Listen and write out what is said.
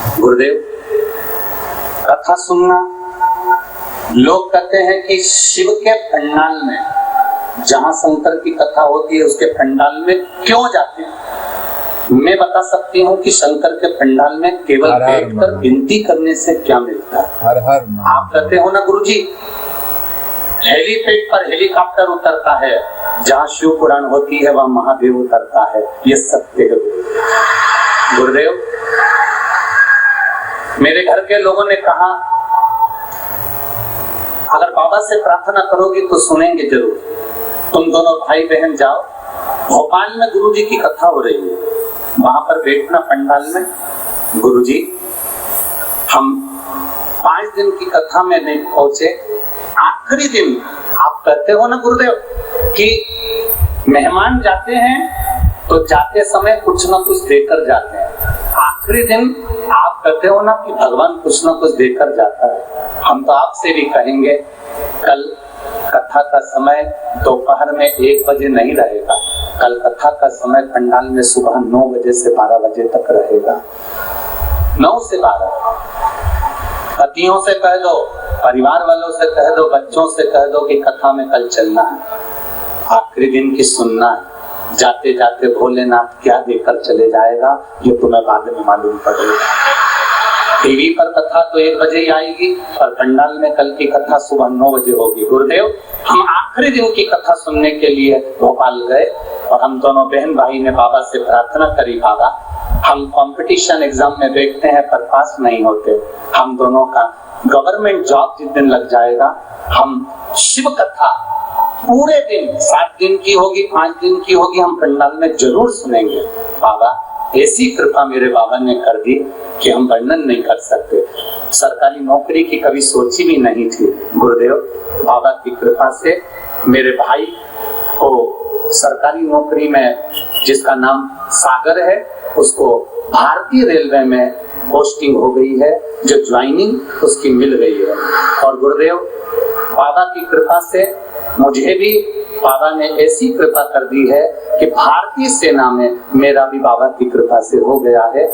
गुरुदेव, कथा सुनना, लोग कहते हैं कि शिव के पंडाल में, जहां शंकर की कथा होती है उसके पंडाल में क्यों जाते हैं? मैं बता सकती हूँ कि शंकर के पंडाल में केवल बैठकर विनती करने से क्या मिलता है। हर हर आप कहते हो ना गुरुजी, हेलीपैड पर हेलीकॉप्टर उतरता है, जहाँ शिव पुराण होती है वहाँ महादेव उतरता है, ये सत्य है। गुरुदेव, मेरे घर के लोगों ने कहा अगर बाबा से प्रार्थना करोगी तो सुनेंगे जरूर, तुम दोनों भाई बहन जाओ, भोपाल में गुरुजी की कथा हो रही है, वहां पर बैठना पंडाल में। गुरुजी, हम 5 दिन की कथा में नहीं पहुंचे, आखिरी दिन आप कहते हो ना गुरुदेव कि मेहमान जाते हैं तो जाते समय कुछ ना कुछ देकर जाते हैं, आखिरी दिन आप कहते हो ना कि भगवान कुछ ना कुछ देकर जाता है। हम तो आपसे भी कहेंगे, कल कथा का समय दोपहर में 1 बजे नहीं रहेगा, कल कथा का समय पंडाल में सुबह 9 बजे से 12 बजे तक रहेगा। 9 से 12। पतियों से कह दो, परिवार वालों से कह दो, बच्चों से कह दो कि कथा में कल चलना है, आखिरी दिन की सुनना है। जाते जाते भोलेनाथ क्या देकर चले जाएगा ये तुम्हें बाद में मालूम पड़ेगा। टीवी पर कथा तो 1 बजे ही आएगी, और पंडाल में कल की कथा सुबह 9 बजे होगी। गुरुदेव, हम आखिरी दिन की कथा सुनने के लिए भोपाल गए और हम दोनों बहन भाई ने बाबा से प्रार्थना करी, बाबा हम कंपटीशन एग्जाम में बैठते हैं पर पास नहीं होते, हम दोनों का गवर्नमेंट जॉब जिस दिन लग जाएगा हम शिव कथा पूरे दिन, 7 दिन की होगी, 5 दिन की होगी, हम पंडाल में जरूर सुनेंगे। बाबा, ऐसी कृपा मेरे बाबा ने कर दी कि हम वर्णन नहीं कर सकते। सरकारी नौकरी की कभी सोची भी नहीं थी। गुरुदेव, बाबा की कृपा से मेरे भाई को सरकारी नौकरी में, जिसका नाम सागर है, उसको भारतीय रेलवे में पोस्टिंग हो गई है, जो ज्वाइनिंग उसकी मिल गई है। और गुरुदेव, बाबा की कृपा से मुझे भी बाबा ने ऐसी कृपा कर दी है कि भारतीय सेना में मेरा भी बाबा की कृपा से हो गया है।